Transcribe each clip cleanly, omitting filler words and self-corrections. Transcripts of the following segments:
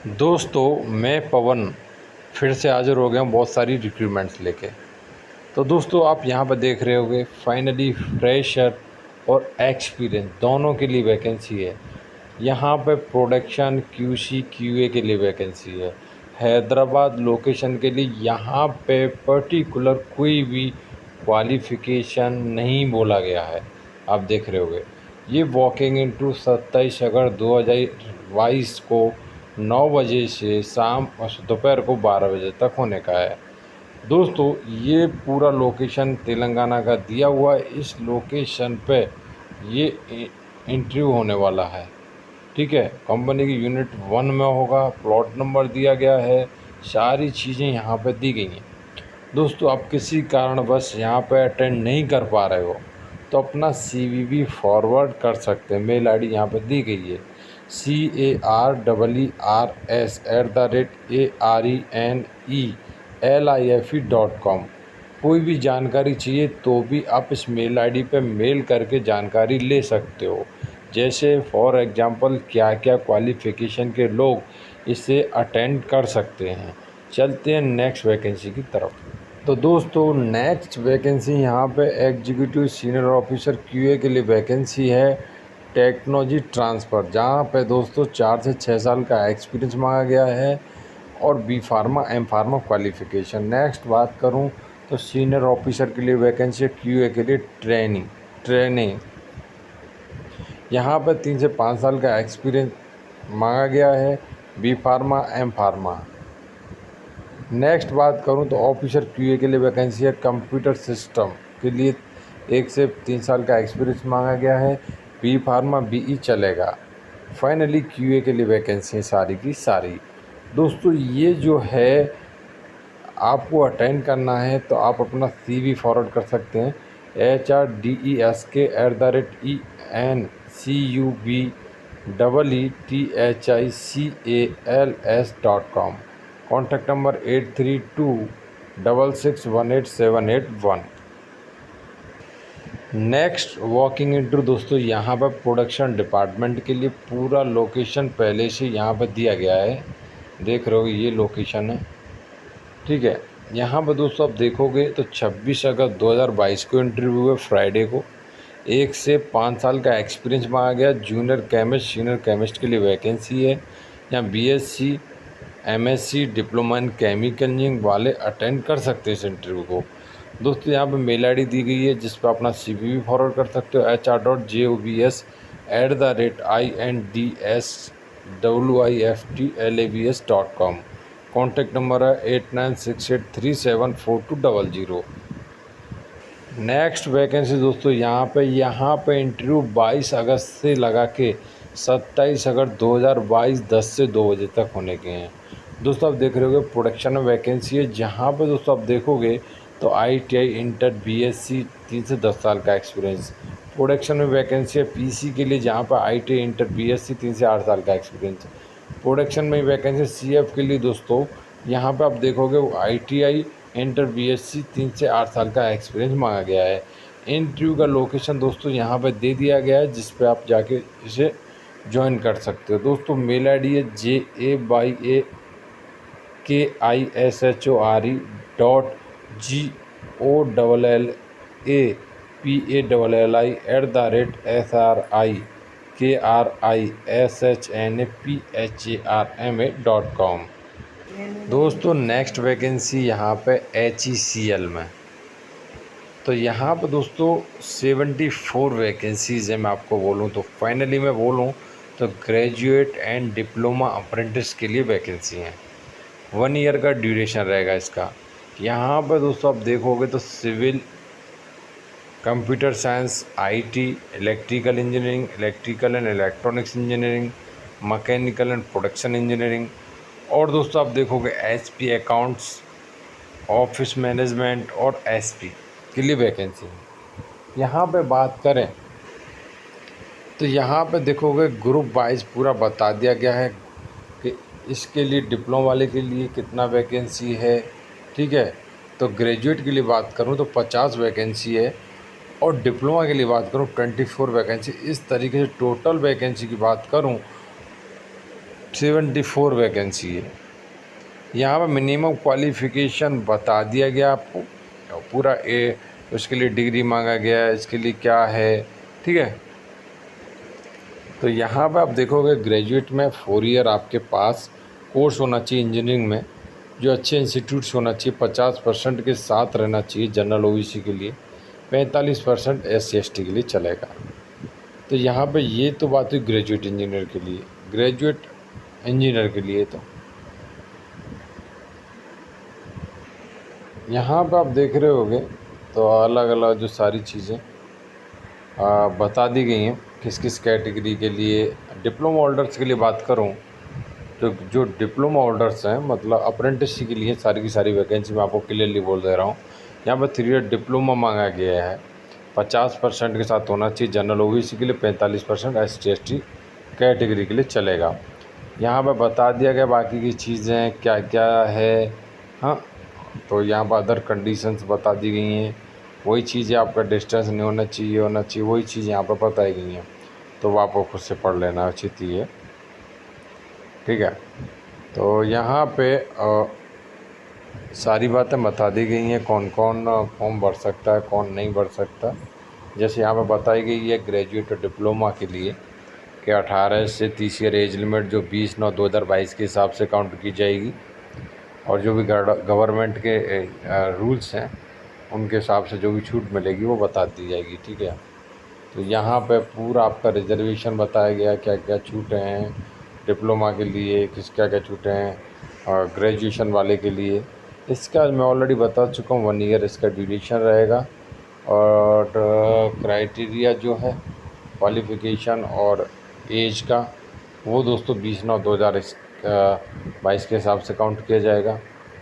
दोस्तों मैं पवन फिर से हाजिर हो गया हूँ बहुत सारी रिक्रूटमेंट्स लेके। तो दोस्तों आप यहाँ पर देख रहे होगे फाइनली फ्रेशर और एक्सपीरियंस दोनों के लिए वैकेंसी है। यहाँ पे प्रोडक्शन क्यूसी क्यूए के लिए वैकेंसी है। हैदराबाद लोकेशन के लिए यहाँ पे पर्टिकुलर कोई भी क्वालिफ़िकेशन नहीं बोला गया है। आप देख रहे होगे ये वॉकिंग इंटरव्यू 27 अगस्त 2022 को 9 बजे से शाम दोपहर को 12 बजे तक होने का है। दोस्तों ये पूरा लोकेशन तेलंगाना का दिया हुआ है। इस लोकेशन पे ये इंटरव्यू होने वाला है। ठीक है, कंपनी की यूनिट 1 में होगा। प्लॉट नंबर दिया गया है, सारी चीज़ें यहाँ पे दी गई हैं। दोस्तों आप किसी कारणवश यहाँ पे अटेंड नहीं कर पा रहे हो तो अपना CVV फॉरवर्ड कर सकते हैं। मेल ID यहाँ पे दी गई है CARERS@ARENELIFE.com। कोई भी जानकारी चाहिए तो भी आप इस मेल ID पे मेल करके जानकारी ले सकते हो। जैसे फॉर एग्जांपल क्या क्या क्वालिफ़िकेशन के लोग इसे अटेंड कर सकते हैं। चलते हैं नेक्स्ट वैकेंसी की तरफ। तो दोस्तों नेक्स्ट वैकेंसी यहाँ पे एग्जीक्यूटिव सीनियर ऑफिसर QA के लिए वैकेंसी है। टेक्नोलॉजी ट्रांसफ़र, जहाँ पे दोस्तों 4 से 6 साल का एक्सपीरियंस मांगा गया है और B pharma M pharma qualification. Next बात करूँ तो सीनियर ऑफिसर के लिए वैकेंसी है। QA के लिए ट्रेनिंग यहाँ पर 3 से 5 साल का एक्सपीरियंस मांगा गया है। B pharma M pharma. Next बात करूं तो ऑफिसर QA के लिए वैकेंसी है। कंप्यूटर सिस्टम के लिए 1 से 3 साल का एक्सपीरियंस मांगा गया है। B फार्मा BE चलेगा। फाइनली QA के लिए वैकेंसी है सारी की सारी। दोस्तों ये जो है आपको अटेंड करना है तो आप अपना CV फॉरवर्ड कर सकते हैं HRDESK@ENCUBEETHICALS.com। Contact number 8326618781। Next walking interview दोस्तों यहाँ पर प्रोडक्शन डिपार्टमेंट के लिए पूरा लोकेशन पहले से यहाँ पर दिया गया है। देख रहे हो ये लोकेशन है। ठीक है, यहाँ पर दोस्तों आप देखोगे तो 26 अगस्त 2022 को इंटरव्यू है फ्राइडे को। 1 से 5 साल का एक्सपीरियंस मांगा गया। जूनियर केमिस्ट सीनियर केमिस्ट के लिए वैकेंसी है। यहाँ BSc MSc diploma in chemical engineering वाले अटेंड कर सकते हैं इस इंटरव्यू को। दोस्तों यहाँ पे मेल ID दी गई है जिस पर अपना CV फॉरवर्ड कर सकते हो HR.jobs@INDSWIFTLABS.com। कॉन्टैक्ट नंबर है 8968374200। नेक्स्ट वैकेंसी दोस्तों यहाँ पे इंटरव्यू 22 अगस्त से लगा के 27 अगस्त 2022 10 से 2 बजे तक होने के हैं। दोस्तों आप देख रहे होगे प्रोडक्शन में वैकेंसी है। जहाँ पे दोस्तों आप देखोगे तो ITI इंटर BSc 3 से 10 साल का एक्सपीरियंस। प्रोडक्शन में वैकेंसी है PC के लिए, जहाँ पर ITI इंटर BSc 3 से 8 साल का एक्सपीरियंस। प्रोडक्शन में वैकेंसी CF के लिए दोस्तों यहाँ पे आप देखोगे ITI इंटर BSc 3 से 8 साल का एक्सपीरियंस मांगा गया है। इंटरव्यू का लोकेशन दोस्तों यहाँ पे दे दिया गया है जिस पे आप जाके इसे ज्वाइन कर सकते हो। दोस्तों मेल ID है JAYAKISHORI.GOLLALAPRISHNAPHARMA.com। दोस्तों नेक्स्ट वैकेंसी यहाँ पे HECL में। तो यहाँ पर दोस्तों 74 वैकेंसीज़ है। मैं आपको बोलूँ तो फाइनली मैं बोलूँ तो ग्रेजुएट एंड डिप्लोमा अप्रेंटिस के लिए वैकेंसी हैं। 1 ईयर का ड्यूरेशन रहेगा इसका। यहाँ पर दोस्तों आप देखोगे तो civil, computer science, IT, electrical engineering, electrical and electronics engineering, mechanical and production engineering, और दोस्तों आप देखोगे HP अकाउंट्स, ऑफिस मैनेजमेंट और SP के लिए वैकेंसी है। यहाँ पे बात करें तो यहाँ पे देखोगे ग्रुप वाइज पूरा बता दिया गया है कि इसके लिए डिप्लोमा वाले के लिए कितना वैकेंसी है। ठीक है, तो ग्रेजुएट के लिए बात करूँ तो 50 वैकेंसी है और डिप्लोमा के लिए बात करूँ 24 वैकेंसी। इस तरीके से टोटल वैकेंसी की बात करूँ 74 वैकेंसी है। यहाँ पर मिनिमम क्वालिफ़िकेशन बता दिया गया आपको, पूरा उसके लिए डिग्री मांगा गया है, इसके लिए क्या है, ठीक है। तो यहाँ पर आप देखोगे ग्रेजुएट में 4 ईयर आपके पास कोर्स होना चाहिए इंजीनियरिंग में, जो अच्छे इंस्टीट्यूट्स होना चाहिए, 50% के साथ रहना चाहिए जनरल ओबीसी के लिए, 45% SC ST के लिए चलेगा। तो यहाँ पे ये तो बात हुई ग्रेजुएट इंजीनियर के लिए, ग्रेजुएट इंजीनियर के लिए। तो यहाँ पे आप देख रहे होगे तो अलग अलग जो सारी चीज़ें बता दी गई हैं किस किस कैटेगरी के लिए। डिप्लोमा होल्डर्स के लिए बात करूँ तो जो डिप्लोमा होल्डर्स हैं, मतलब अप्रेंटिस के लिए सारी की सारी वैकेंसी मैं आपको क्लियरली बोल दे रहा हूँ। यहाँ पर 3 ईयर डिप्लोमा मांगा गया है, 50% के साथ होना चाहिए जनरल ओबीसी के लिए, 45% SC ST कैटेगरी के लिए चलेगा। यहाँ पर बता दिया गया बाकी की चीज़ें क्या क्या है। हाँ, तो यहाँ पर अदर कंडीशंस बता दी गई हैं, वही चीज़ें आपका डिस्टेंस नहीं होना चाहिए, वही चीज़ यहाँ पर बताई गई हैं। तो वो आपको खुद से पढ़ लेना उचित ही है, ठीक है। तो यहाँ पे सारी बातें बता दी गई हैं, कौन कौन फॉर्म भर सकता है, कौन नहीं भर सकता। जैसे यहाँ पे बताई गई है ग्रेजुएट और डिप्लोमा के लिए कि 18 से 30 ईयर एज लिमिट जो 20/9/2022 के हिसाब से काउंट की जाएगी, और जो भी गवर्नमेंट के रूल्स हैं उनके हिसाब से जो भी छूट मिलेगी वो बता दी जाएगी, ठीक है। तो यहाँ पे पूरा आपका रिजर्वेशन बताया गया, क्या क्या छूटें हैं डिप्लोमा के लिए, किस क्या क्या छूटें हैं, और ग्रेजुएशन वाले के लिए। इसका मैं ऑलरेडी बता चुका हूँ, 1 ईयर इसका ड्यूरेशन रहेगा। और क्राइटेरिया जो है क्वालिफ़िकेशन और एज का, वो दोस्तों 20/9/2022 के हिसाब से काउंट किया जाएगा।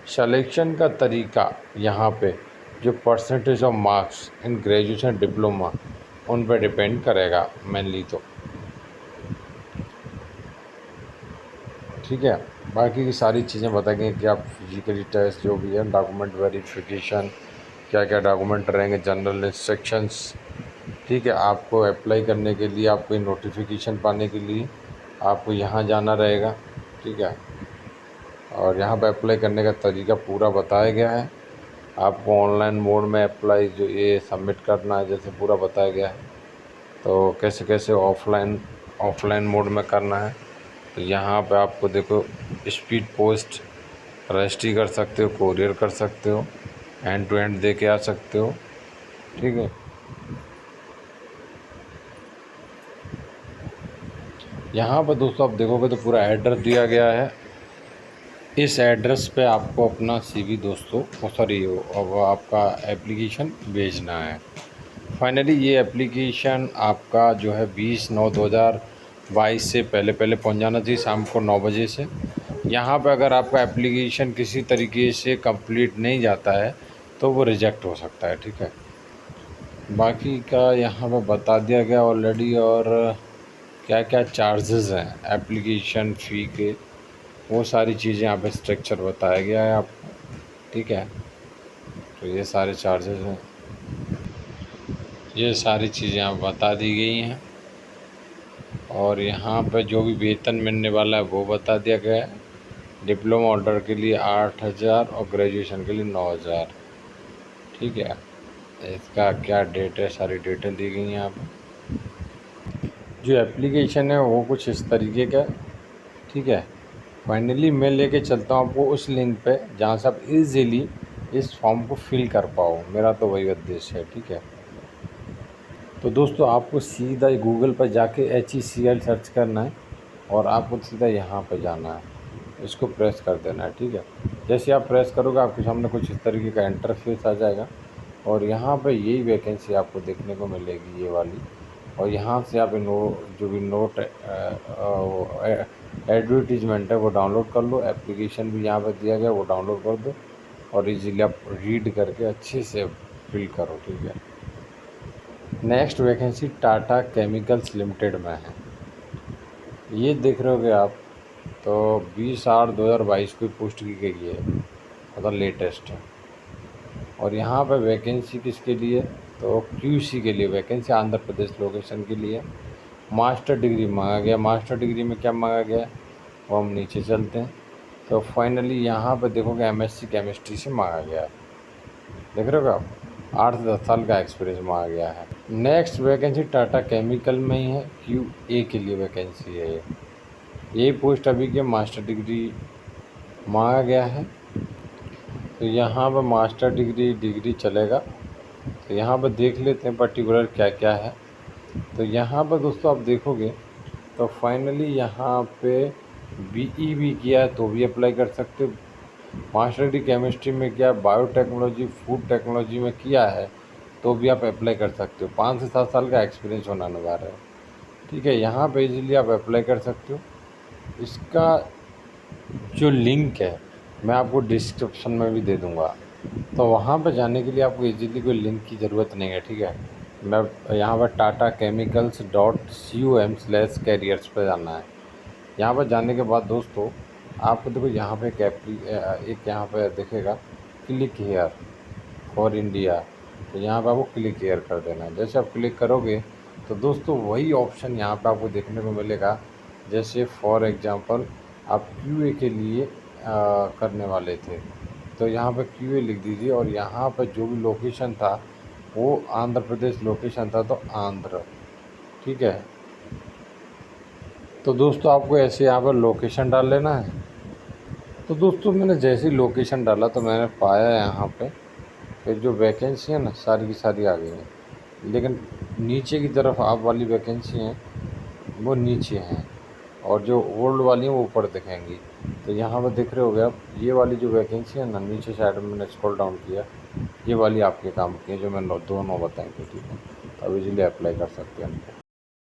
सिलेक्शन का तरीका यहाँ पे जो percentage of marks in graduation diploma उन पर डिपेंड करेगा मेनली, तो ठीक है। बाकी की सारी चीज़ें बताएंगे कि आप फिजिकली टेस्ट जो भी है, डॉक्यूमेंट वेरिफिकेशन, क्या क्या डॉक्यूमेंट रहेंगे, जनरल इंस्ट्रक्शंस, ठीक है। आपको अप्लाई करने के लिए, आपको नोटिफिकेशन पाने के लिए आपको यहाँ जाना रहेगा, ठीक है। और यहाँ पर अप्लाई करने का तरीका पूरा बताया गया है। आपको ऑनलाइन मोड में अप्लाई जो ये सबमिट करना है, जैसे पूरा बताया गया है। तो कैसे कैसे ऑफलाइन मोड में करना है, तो यहाँ पे आपको देखो स्पीड पोस्ट रजिस्ट्री कर सकते हो, कोरियर कर सकते हो, एंड टू एंड दे के आ सकते हो, ठीक है। यहाँ पर दोस्तों आप देखोगे तो पूरा एड्रेस दिया गया है। इस एड्रेस पे आपको अपना CV दोस्तों अब आपका एप्लीकेशन भेजना है। फाइनली ये एप्लीकेशन आपका जो है 20/9/2022 से पहले पहले पहुंच जाना चाहिए, शाम को 9 बजे से। यहाँ पे अगर आपका एप्लीकेशन किसी तरीके से कंप्लीट नहीं जाता है तो वो रिजेक्ट हो सकता है, ठीक है। बाकी का यहाँ पे बता दिया गया ऑलरेडी, और क्या क्या चार्जेस हैं एप्लीकेशन फ़ी के, वो सारी चीज़ें यहाँ पे स्ट्रक्चर बताया गया है आपको, ठीक है। तो ये सारे चार्जेस हैं, ये सारी चीज़ें यहाँ बता दी गई हैं। और यहाँ पे जो भी वेतन मिलने वाला है वो बता दिया गया है। डिप्लोमा होल्डर के लिए 8,000 और ग्रेजुएशन के लिए 9,000, ठीक है। इसका क्या डेट है, सारी डेटें दी गई हैं यहाँ पर। जो एप्लीकेशन है वो कुछ इस तरीके का, ठीक है। फाइनली मैं लेके चलता हूँ आपको उस लिंक पे जहाँ से आप इजीली इस फॉर्म को फिल कर पाओ, मेरा तो वही उद्देश्य है, ठीक है। तो दोस्तों आपको सीधा गूगल पर जाके HECL सर्च करना है, और आपको सीधा यहाँ पे जाना है, इसको प्रेस कर देना है, ठीक है। जैसे आप प्रेस करोगे आपके सामने कुछ इस तरीके का इंटरफेस आ जाएगा, और यहाँ पे यही वैकेंसी आपको देखने को मिलेगी, ये वाली। और यहाँ से आप जो भी नोट एडवर्टीजमेंट है वो डाउनलोड कर लो, एप्लीकेशन भी यहाँ पर दिया गया वो डाउनलोड कर दो, और इजीली आप रीड करके अच्छे से फिल करो, ठीक है। Next vacancy Tata chemicals limited में है, ये देख रहे होगे आप। तो 20/8/2022 को पोस्ट की गई है, मतलब लेटेस्ट है। और यहाँ पे वैकेंसी किसके लिए, तो QC के लिए वैकेंसी, आंध्र प्रदेश लोकेशन के लिए। मास्टर डिग्री मांगा गया, मास्टर डिग्री में क्या मांगा गया, वो हम नीचे चलते हैं तो फाइनली यहाँ पर देखोगे एमएससी केमिस्ट्री से मांगा गया है। देख रहे हो आप, 8 से 10 साल का एक्सपीरियंस मांगा गया है। नेक्स्ट वैकेंसी टाटा केमिकल में ही है, QA के लिए वैकेंसी है ये पोस्ट अभी के मास्टर डिग्री मांगा गया है। तो यहाँ पर मास्टर डिग्री चलेगा। तो यहाँ पर देख लेते हैं पर्टिकुलर क्या क्या है। तो यहाँ पर दोस्तों आप देखोगे तो फाइनली यहाँ पे BE किया है तो भी अप्लाई कर सकते हो। मास्टर डिग्री केमिस्ट्री में किया, बायोटेक्नोलॉजी फूड टेक्नोलॉजी में किया है तो भी आप अप्लाई कर सकते हो। 5 से 7 साल का एक्सपीरियंस होना अनिवार्य है। ठीक है, यहाँ पे इजीली आप अप्लाई कर सकते हो। इसका जो लिंक है मैं आपको डिस्क्रिप्शन में भी दे दूँगा, तो वहाँ पर जाने के लिए आपको इजीली कोई लिंक की ज़रूरत नहीं है। ठीक है, मैं यहाँ पर tatachemicals.com/careers पर जाना है। यहाँ पर जाने के बाद दोस्तों आपको देखो यहाँ पे एक यहाँ पे दिखेगा क्लिक हेयर फॉर इंडिया। तो यहाँ पे आपको क्लिक हेयर कर देना है। जैसे आप क्लिक करोगे तो दोस्तों वही ऑप्शन यहाँ पे आपको देखने को मिलेगा। जैसे फॉर एग्जांपल आप QA के लिए करने वाले थे तो यहाँ पे QA लिख दीजिए और यहाँ पर जो भी लोकेशन था वो आंध्र प्रदेश लोकेशन था तो आंध्र। ठीक है, तो दोस्तों आपको ऐसे यहाँ पर लोकेशन डाल लेना है। तो दोस्तों मैंने जैसे ही लोकेशन डाला तो मैंने पाया यहाँ पे फिर जो वैकेंसी है ना सारी की सारी आ गई हैं, लेकिन नीचे की तरफ आप वाली वैकेंसी हैं वो नीचे हैं और जो ओल्ड वाली हैं वो ऊपर दिखेंगी। तो यहाँ पर दिख रहे होगे आप, ये वाली जो वैकेंसी है ना नीचे साइड में मैंने स्क्रॉल डाउन किया, ये वाली आपके काम की है जो मैं दोनों बताएंगे। ठीक है, तो अब इजीली अप्लाई कर सकते हैं हमको।